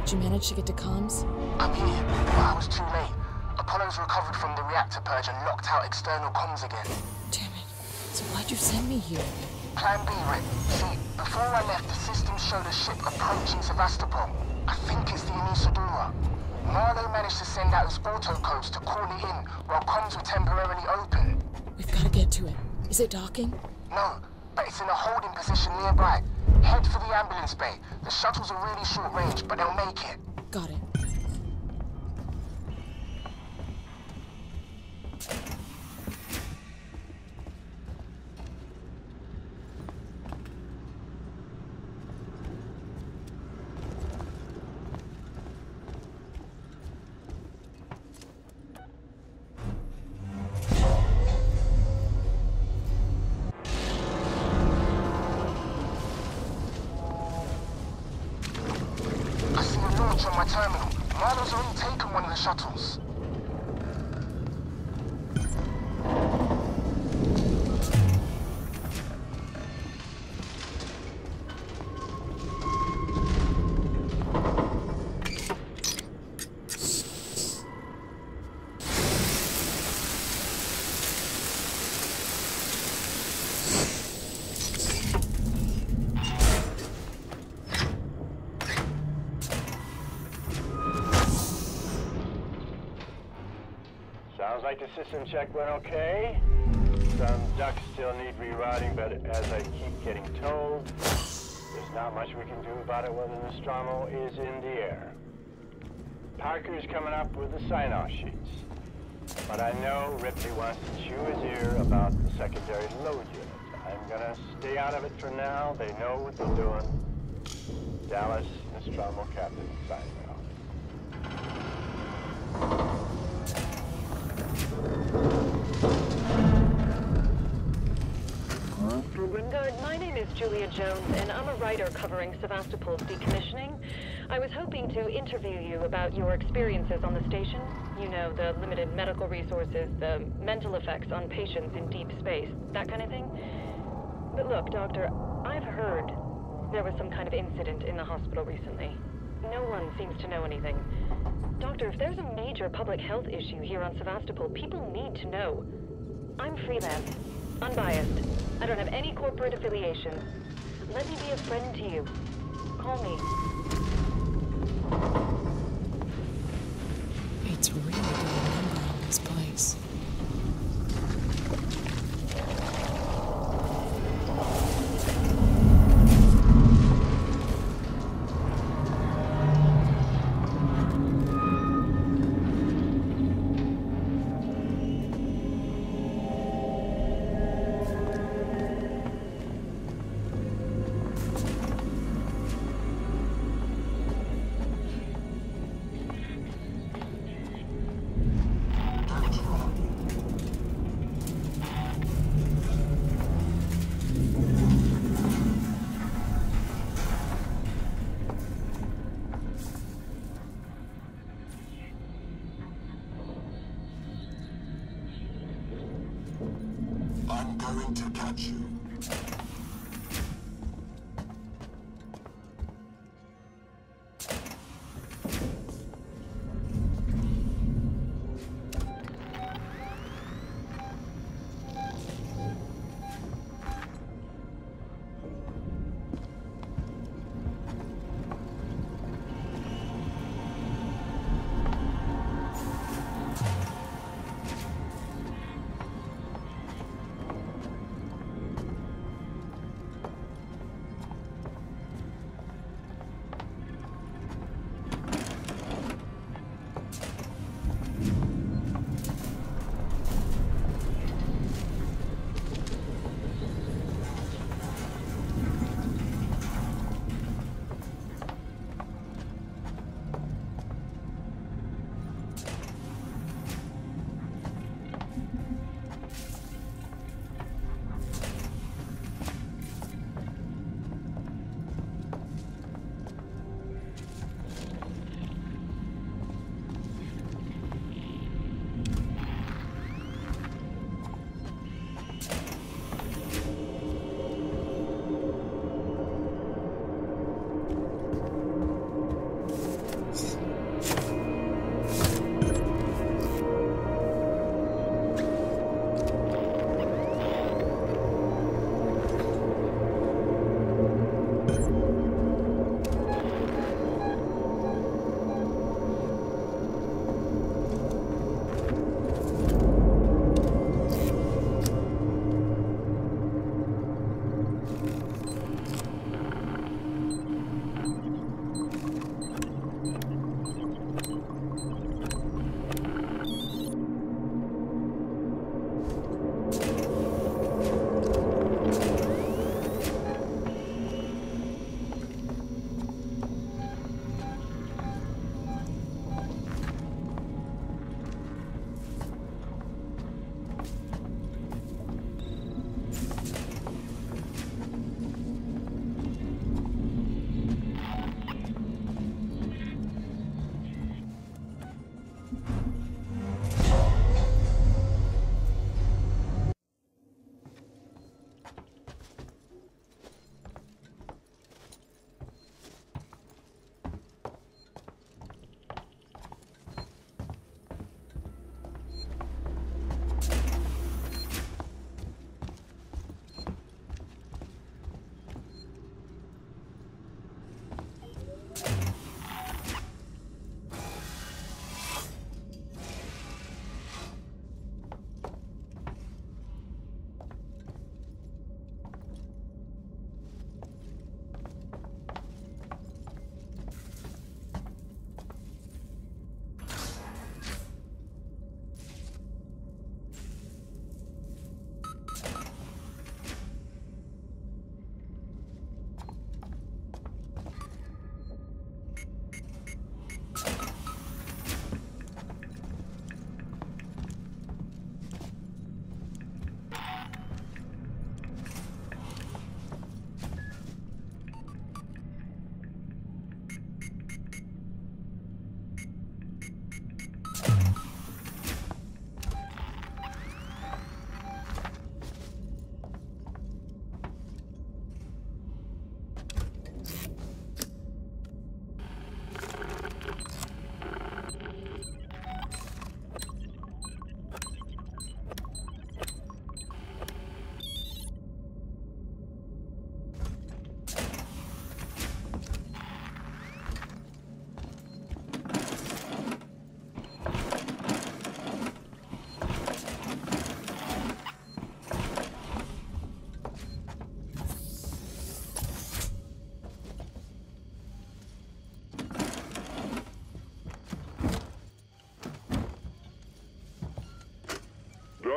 Did you manage to get to comms? I'm here, but I was too late. Apollo's recovered from the reactor purge and locked out external comms again. Damn it. So why'd you send me here? Plan B, Rick. See, before I left, the system showed a ship approaching Sevastopol. I think it's the Anesidora. Marlow managed to send out his autocodes to call it in while comms were temporarily open. We've got to get to it. Is it docking? No, but it's in a holding position nearby. Head for the ambulance bay. The shuttles are really short range, but they'll make it. Got it. On my terminal. Marlow's already taken one of the shuttles. Sounds like the system check went okay. Some ducts still need rerouting, but as I keep getting told, there's not much we can do about it when the Nostromo is in the air. Parker's coming up with the sign-off sheets. But I know Ripley wants to chew his ear about the secondary load unit. I'm gonna stay out of it for now. They know what they're doing. Dallas, Nostromo Captain, signing off. Grimgard, my name is Julia Jones, and I'm a writer covering Sevastopol's decommissioning. I was hoping to interview you about your experiences on the station. You know, the limited medical resources, the mental effects on patients in deep space, that kind of thing. But look, Doctor, I've heard there was some kind of incident in the hospital recently. No one seems to know anything. Doctor, if there's a major public health issue here on Sevastopol, people need to know. I'm freelance, unbiased. I don't have any corporate affiliations. Let me be a friend to you. Call me. It's really good number on this place. I'm going to catch you.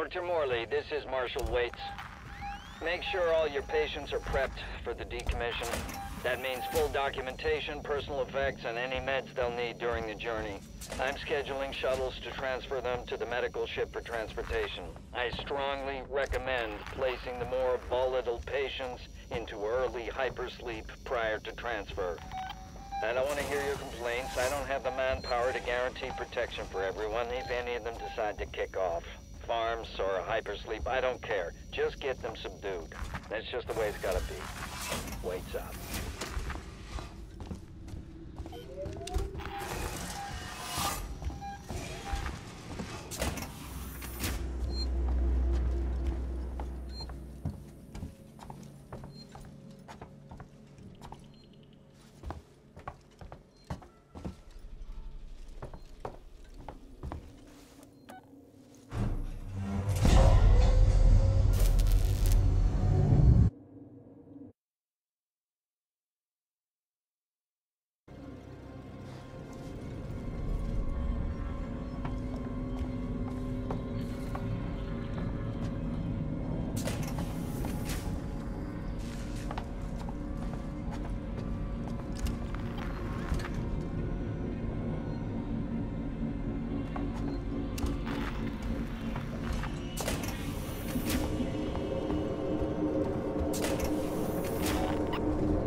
Dr. Morley, this is Marshal Waits. Make sure all your patients are prepped for the decommission. That means full documentation, personal effects, and any meds they'll need during the journey. I'm scheduling shuttles to transfer them to the medical ship for transportation. I strongly recommend placing the more volatile patients into early hypersleep prior to transfer. I don't want to hear your complaints. I don't have the manpower to guarantee protection for everyone if any of them decide to kick off. Farms or hypersleep, I don't care. Just get them subdued. That's just the way it's gotta be. Waits up.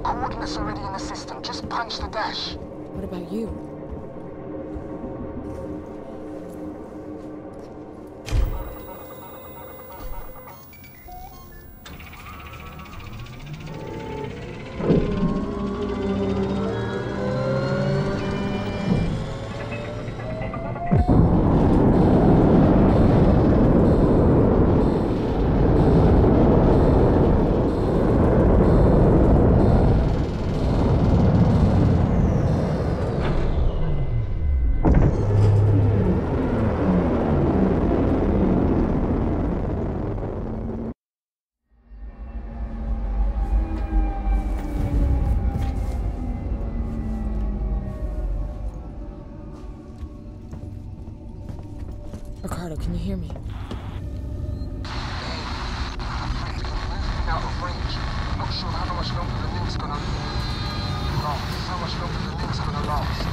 Coordinates already in the system. Just punch the dash. What about you? Ricardo, can you hear me? Out of range. Not sure how much longer the link's gonna last. How much longer the link's gonna last.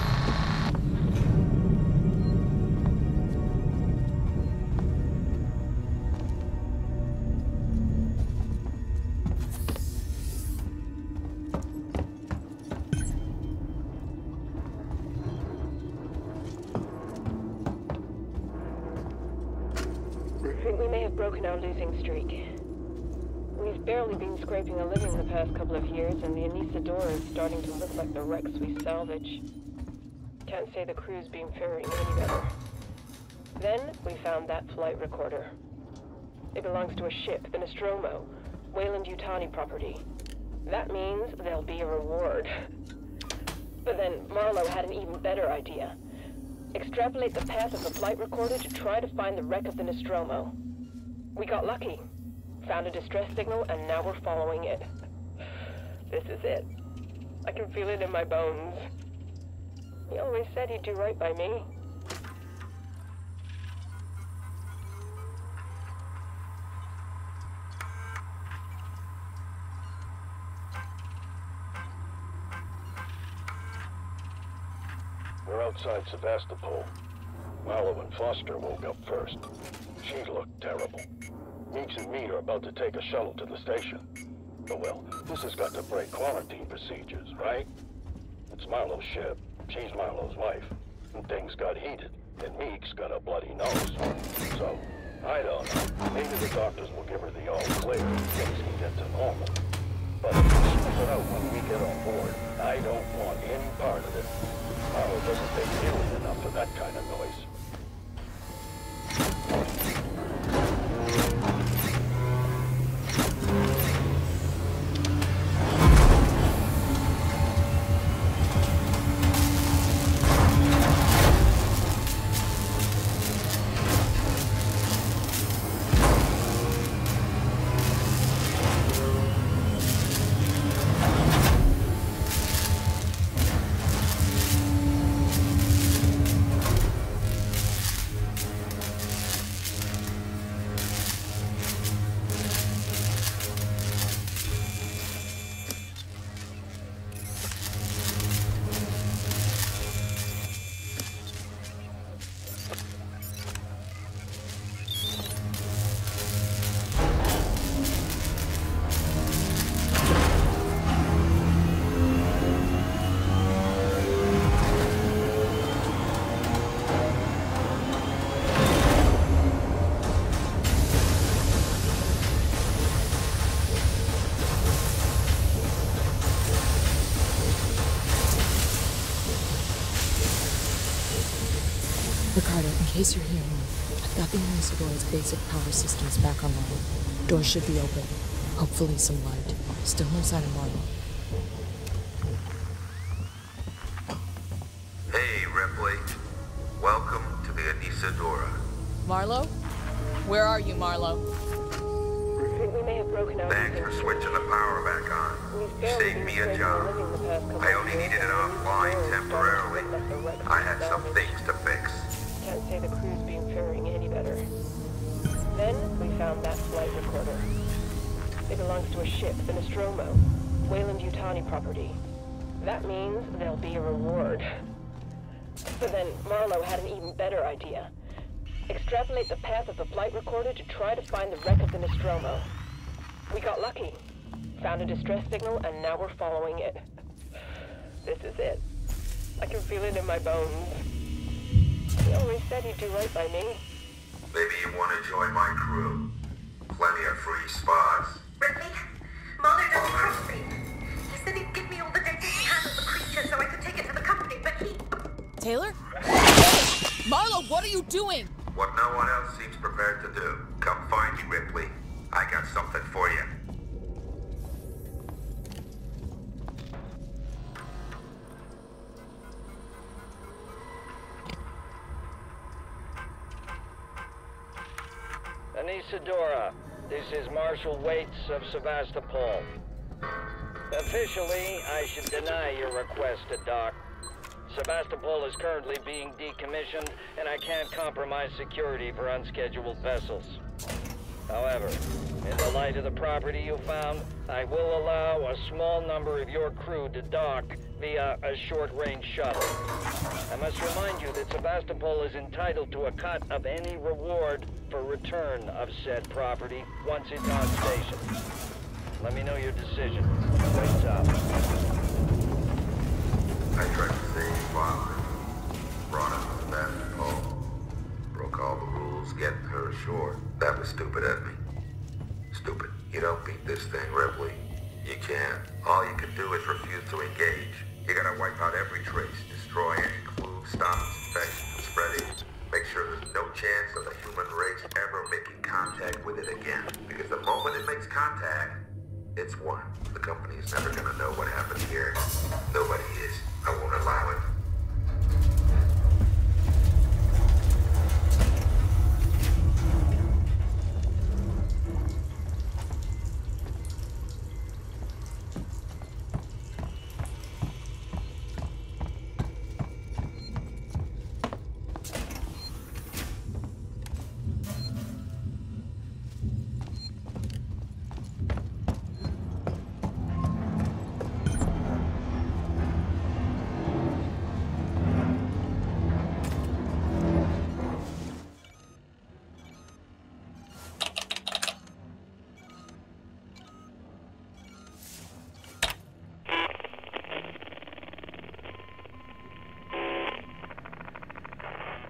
I think we may have broken our losing streak. We've barely been scraping a living the past couple of years, and the Anesidora is starting to look like the wrecks we salvage. Can't say the crew's been faring any better. Then we found that flight recorder. It belongs to a ship, the Nostromo, Weyland-Yutani property. That means there'll be a reward. But then Marlow had an even better idea. Extrapolate the path of the flight recorder to try to find the wreck of the Nostromo. We got lucky. Found a distress signal, and now we're following it. This is it. I can feel it in my bones. He always said he'd do right by me. We're outside Sevastopol. Marlow and Foster woke up first. She looked terrible. Meeks and me are about to take a shuttle to the station. But well, this has got to break quarantine procedures, right? It's Marlow's ship. She's Marlow's wife. And things got heated. And Meeks got a bloody nose. So, I don't know. Maybe the doctors will give her the all clear and things can get to normal. But if we sniff it out when we get on board, I don't want any part of it. Marlow doesn't take nearly enough of that kind of noise. Ricardo, in case you're hearing me, I've got the Amanda basic power systems back online. Doors should be open. Hopefully some light. Still no sign of Marlow. Hey, Ripley. Welcome to the Anesidora. Marlow? Where are you, Marlow? I think we may have broken out. Thanks for switching the power back on. You saved me a job. I only needed it offline temporarily. I had some things to fix. Can't say the crew's been faring any better. Then we found that flight recorder. It belongs to a ship, the Nostromo, Weyland-Yutani property. That means there'll be a reward. But then Marlow had an even better idea. Extrapolate the path of the flight recorder to try to find the wreck of the Nostromo. We got lucky. Found a distress signal, and now we're following it. This is it. I can feel it in my bones. He always said he'd do right by me. Maybe you want to join my crew. Plenty of free spots. Ripley, Marlow doesn't trust me. He said he'd give me all the data he had of the creature so I could take it to the company, but he... Taylor? Hey! Marlow, what are you doing? What no one else seems prepared to do. Come find me, Ripley. I got something for you. Anesidora, this is Marshal Waits of Sevastopol. Officially, I should deny your request to dock. Sevastopol is currently being decommissioned, and I can't compromise security for unscheduled vessels. However, in the light of the property you found, I will allow a small number of your crew to dock via a short-range shuttle. I must remind you that Sevastopol is entitled to a cut of any reward for return of said property once it's on station. Let me know your decision. Waits up. I tried to save father. Brought up to Sevastopol. Broke all the rules getting her ashore. That was stupid of me. Stupid. You don't beat this thing, Ripley. You can't. All you can do is refuse to engage. You gotta wipe out every trace, destroy any clue, stop infection from spreading. Make sure there's no chance of the human race ever making contact with it again. Because the moment it makes contact, it's won. The company's never gonna know what happened here. Nobody is. I won't allow it.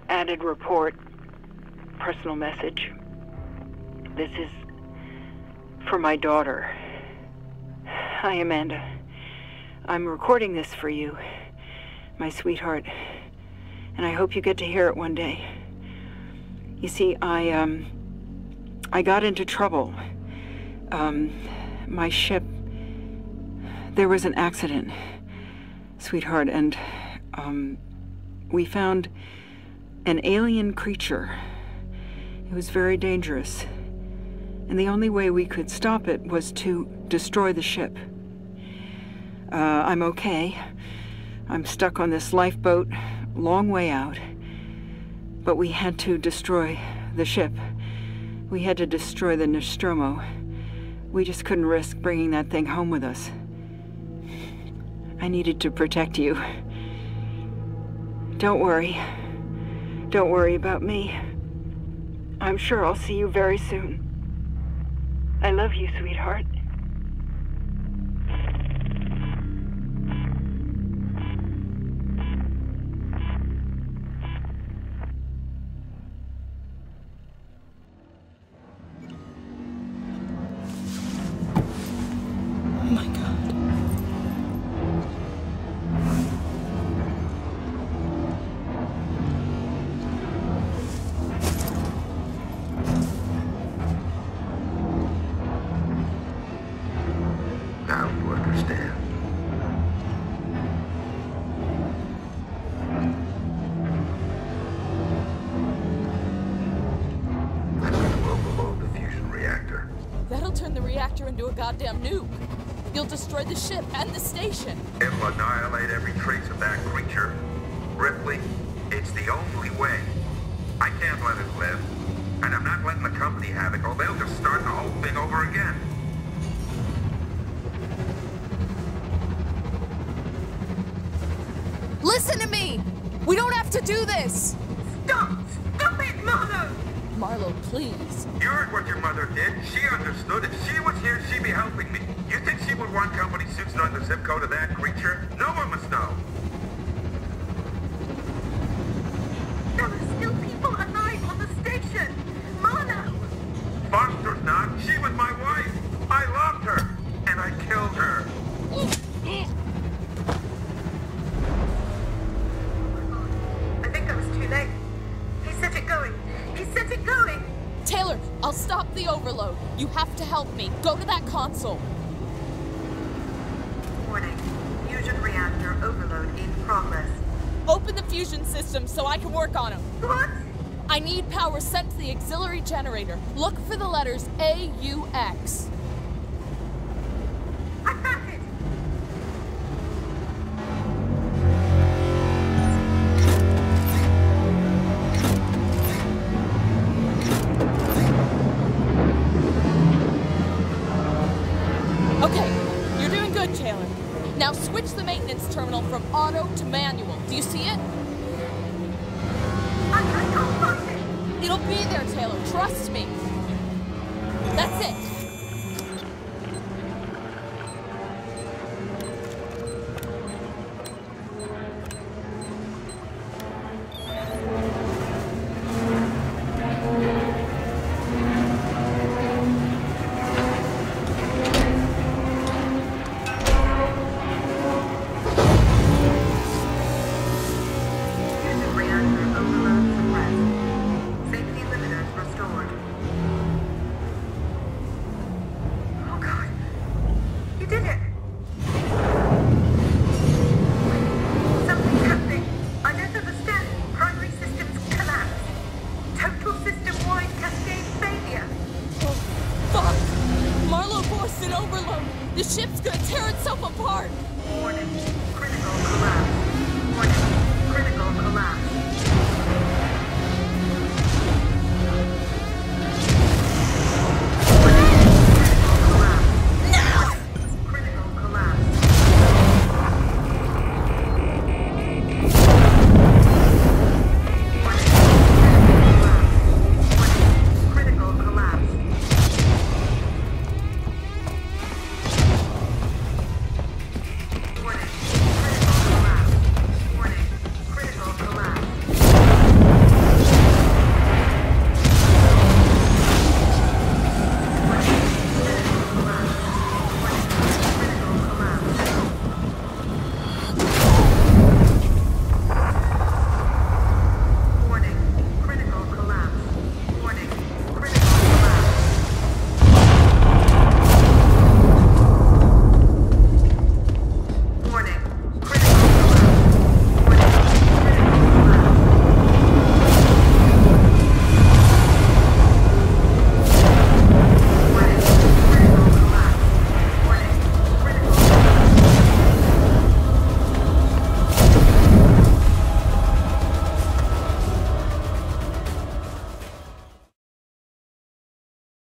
Added report. Personal message. This is for my daughter. Hi, Amanda. I'm recording this for you, my sweetheart, and I hope you get to hear it one day. You see, I got into trouble. My ship, there was an accident, sweetheart, and we found an alien creature. It was very dangerous, and the only way we could stop it was to destroy the ship. I'm okay. I'm stuck on this lifeboat, long way out, but we had to destroy the ship. We had to destroy the Nostromo. We just couldn't risk bringing that thing home with us. I needed to protect you. Don't worry. Don't worry about me. I'm sure I'll see you very soon. I love you, sweetheart. Oh my God. reactor into a goddamn nuke. You'll destroy the ship and the station. It will annihilate every trace of that creature. Ripley, it's the only way. I can't let it live. And I'm not letting the company have it, or they'll just start the whole thing over again. Listen to me! We don't have to do this! Stop! Stop it, Marlow! Marlow, please. You heard what your mother did. She understood. If she was here, she'd be helping me. You think she would want company suits knowing the zip code of that creature? No one must know. There are still people alive on the station! Marlow! Foster's not. She was my wife. I loved her. And I killed her. I think I was too late. He set it going. He set it going! Taylor, I'll stop the overload. You have to help me. Go to that console. Warning. Fusion reactor overload in progress. Open the fusion system so I can work on them. What? I need power sent to the auxiliary generator. Look for the letters AUX. I found it! Okay, you're doing good, Taylor. Now switch the maintenance terminal from auto to manual. Do you see it? I can't find it! It'll be there, Taylor. Trust me. That's it.